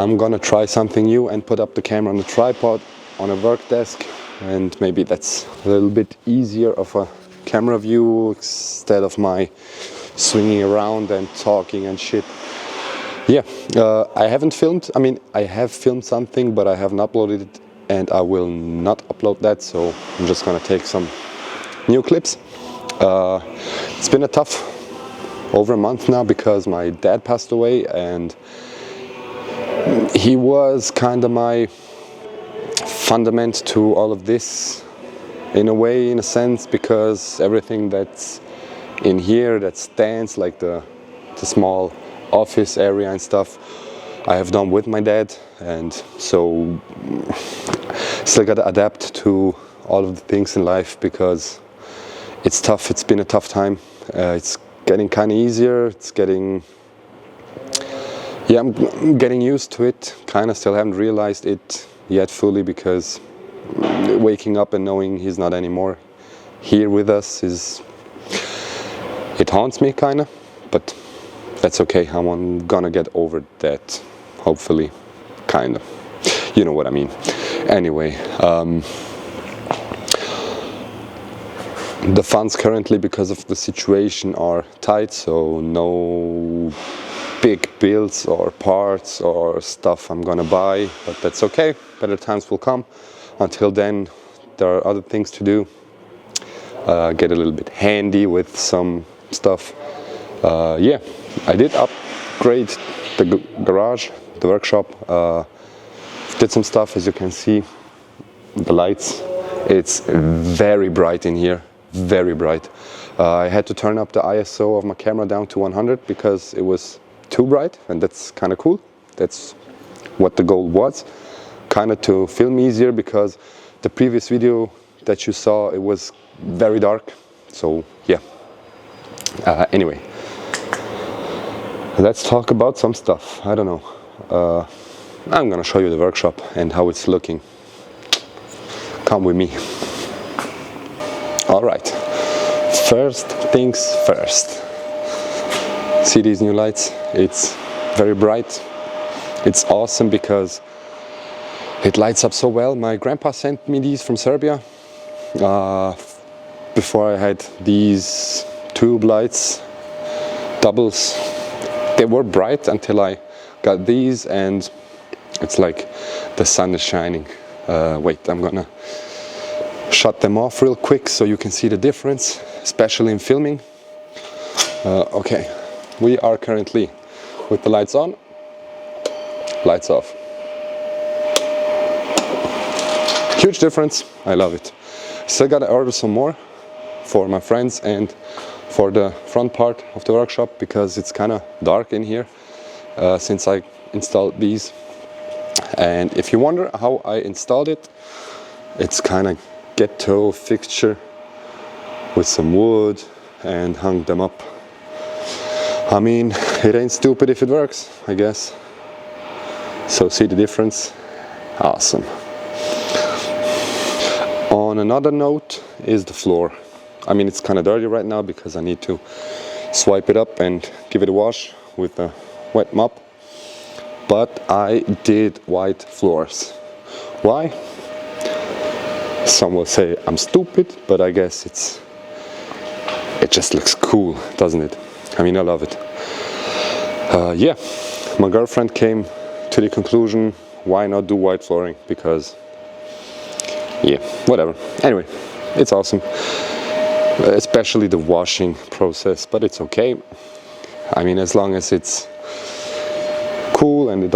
I'm gonna try something new and put up the camera on a tripod on a work desk, and maybe that's a little bit easier of a camera view instead of my swinging around and talking and shit. Yeah, I haven't filmed, I mean, I have filmed something, but I haven't uploaded it, and I will not upload that, so I'm just gonna take some new clips. It's been a tough over a month now because my dad passed away, and he was kind of my fundament to all of this in a way, in a sense, because everything that's in here that stands, like the small office area and stuff, I have done with my dad, and so still got to adapt to all of the things in life because it's tough. It's been a tough time. It's getting kind of easier. It's getting, yeah, I'm getting used to it. Kind of still haven't realized it yet fully, because waking up and knowing he's not anymore here with us it haunts me kind of, but that's okay. I'm gonna get over that, hopefully, kind of. You know what I mean. Anyway, the funds currently, because of the situation, are tight, so no big bills or parts or stuff I'm gonna buy, but that's okay. Better times will come. Until then, there are other things to do. Get a little bit handy with some stuff. Yeah, I did upgrade the garage, the workshop. Did some stuff, as you can see. The lights, it's very bright in here, very bright. I had to turn up the ISO of my camera down to 100 because it was too bright, and that's kind of cool. That's what the goal was, kind of to film easier, because the previous video that you saw, it was very dark. So yeah, anyway, let's talk about some stuff. I don't know, I'm gonna show you the workshop and how it's looking. Come with me. All right, first things first. See these new lights? It's very bright. It's awesome because it lights up so well. My grandpa sent me these from Serbia. Before I had these tube lights, doubles. They were bright until I got these, and it's like the sun is shining. Wait, I'm gonna shut them off real quick so you can see the difference, especially in filming. Okay, we are currently with the lights on, lights off. Huge difference, I love it. Still gotta order some more for my friends and for the front part of the workshop, because it's kind of dark in here since I installed these. And if you wonder how I installed it, it's kind of ghetto fixture with some wood and hung them up. I mean, it ain't stupid if it works, I guess. So see the difference? Awesome. On another note is the floor. I mean, it's kind of dirty right now because I need to swipe it up and give it a wash with a wet mop. But I did white floors. Why? Some will say I'm stupid, but I guess it just looks cool, doesn't it? I mean, I love it. Yeah, my girlfriend came to the conclusion, why not do white flooring? Because, yeah, whatever. Anyway, it's awesome. Especially the washing process, but it's okay. I mean, as long as it's cool, and it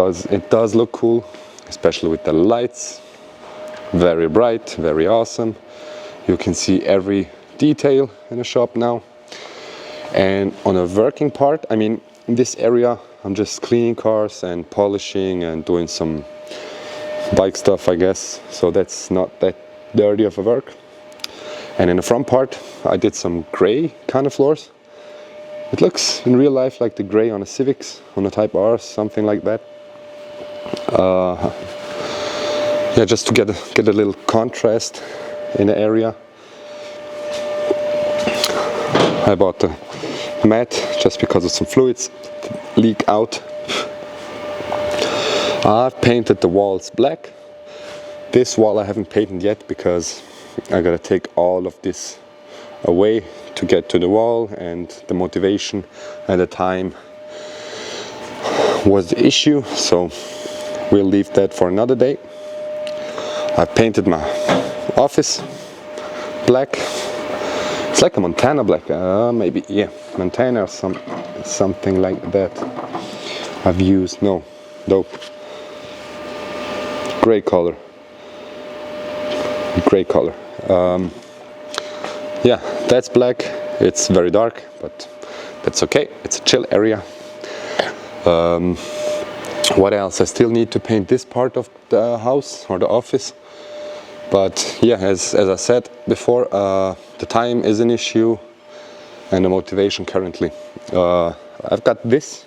does look cool, especially with the lights. Very bright, very awesome. You can see every detail in the shop now. And on a working part, I mean, in this area, I'm just cleaning cars and polishing and doing some bike stuff, I guess. So that's not that dirty of a work. And in the front part, I did some gray kind of floors. It looks in real life like the gray on a Civics, on a Type R, something like that. Yeah, just to get a little contrast in the area. I bought the mat just because of some fluids leak out. I've painted the walls black. This wall I haven't painted yet because I gotta take all of this away to get to the wall, and the motivation at the time was the issue, so we'll leave that for another day. I painted my office black. It's like a Montana black, maybe, yeah, Montana or something like that. I've used, gray color. Yeah, that's black. It's very dark, but that's okay. It's a chill area. What else? I still need to paint this part of the house or the office. But yeah, as I said before, the time is an issue and the motivation currently. I've got this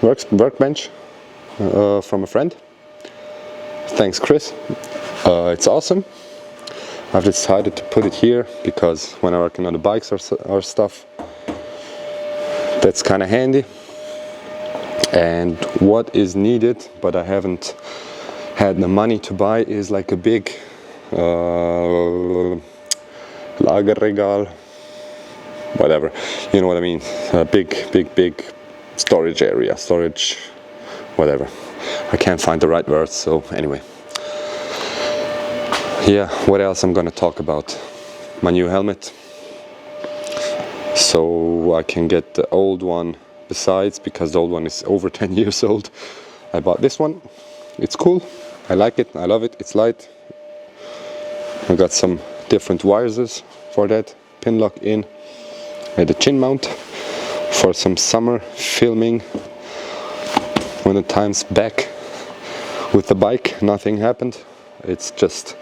workbench from a friend. Thanks, Chris. It's awesome. I've decided to put it here because when I'm working on the bikes or stuff, that's kind of handy. And what is needed, but I haven't had the money to buy, is like a big Lagerregal, whatever, you know what I mean, a big storage area, whatever. I can't find the right words, so anyway. Yeah, what else I'm gonna talk about? My new helmet. So I can get the old one besides, because the old one is over 10 years old. I bought this one. It's cool. I like it. I love it. It's light. I got some different wires for that. Pin lock in. And the chin mount for some summer filming. When the time's back with the bike, nothing happened. It's just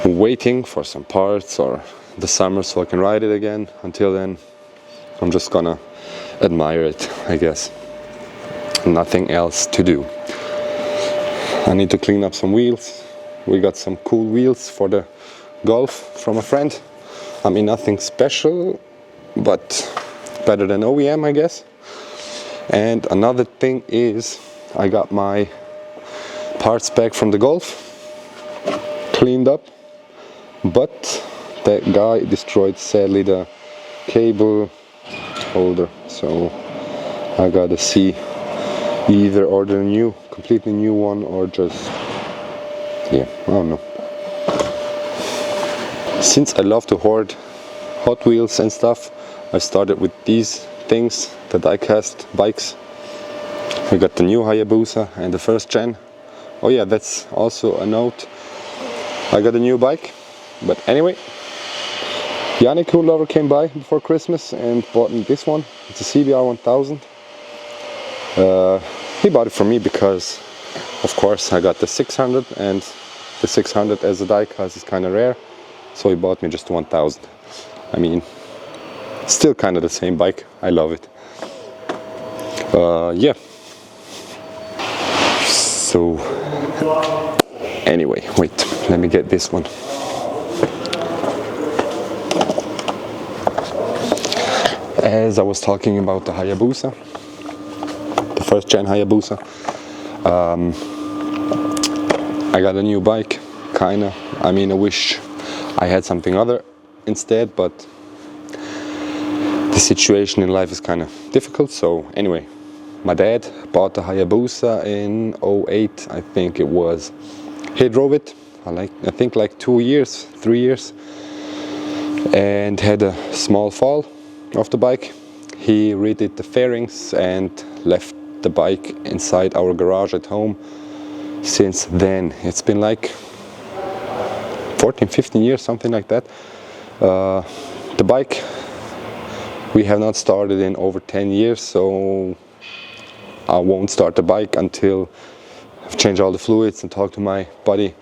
waiting for some parts or the summer so I can ride it again. Until then, I'm just gonna admire it, I guess. Nothing else to do. I need to clean up some wheels. We got some cool wheels for the Golf from a friend. I mean, nothing special, but better than OEM, I guess. And another thing is, I got my parts back from the Golf, cleaned up, but that guy destroyed, sadly, the cable holder. So I gotta see either order a new, completely new one, or just, yeah, I don't know. Since I love to hoard Hot Wheels and stuff, I started with these things, the die-cast bikes. We got the new Hayabusa and the first gen. Oh yeah, that's also a note. I got a new bike, but anyway, Yannick Lover came by before Christmas and bought me this one. It's a CBR 1000. He bought it for me because, of course, I got the 600, and the 600 as a die-cast is kind of rare, so he bought me just the 1000. I mean, still kind of the same bike. I love it. Yeah. So, anyway, wait, let me get this one. As I was talking about the Hayabusa, the first gen Hayabusa, I got a new bike, kinda. I mean, I wish I had something other instead, but the situation in life is kind of difficult. So anyway, my dad bought the Hayabusa in 08, I think it was. He drove it, I think like 3 years, and had a small fall of the bike. He redid the fairings and left the bike inside our garage at home. Since then, it's been like 14-15 years, something like that. The bike we have not started in over 10 years, so I won't start the bike until I've changed all the fluids and talked to my buddy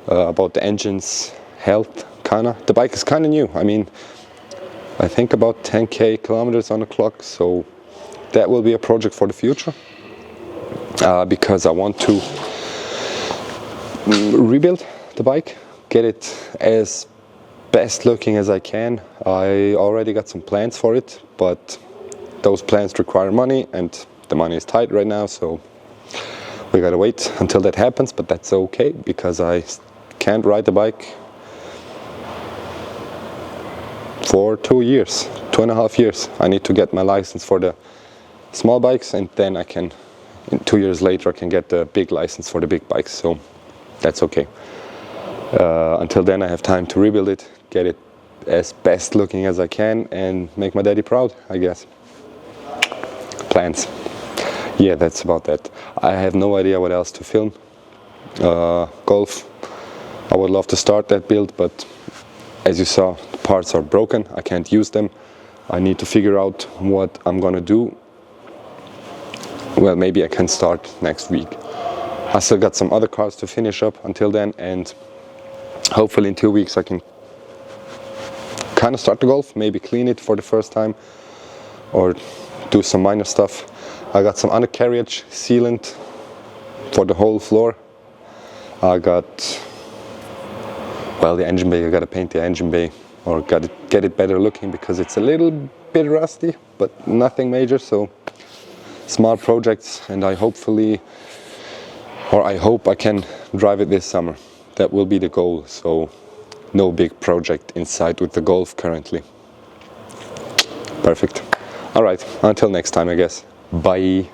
about the engine's health, kinda. The bike is kinda new. I mean, I think about 10k kilometers on the clock, so that will be a project for the future, because I want to rebuild the bike, get it as best looking as I can. I already got some plans for it, but those plans require money, and the money is tight right now, so we gotta wait until that happens, but that's okay because I can't ride the bike for 2 years, 2.5 years. I need to get my license for the small bikes, and then I can, in 2 years later, I can get the big license for the big bikes, so that's okay. Until then I have time to rebuild it, get it as best looking as I can, and make my daddy proud, I guess. Plans. Yeah, that's about that. I have no idea what else to film. Golf, I would love to start that build, but as you saw, the parts are broken, I can't use them. I need to figure out what I'm gonna do. Well, maybe I can start next week. I still got some other cars to finish up until then, and hopefully in 2 weeks I can kind of start the Golf, maybe clean it for the first time or do some minor stuff. I got some undercarriage sealant for the whole floor. I got, well, the engine bay, I gotta paint the engine bay or gotta get it better looking because it's a little bit rusty, but nothing major, so small projects, and I hope I can drive it this summer. That will be the goal, so no big project in sight with the Golf currently. Perfect. All right, until next time, I guess. Bye.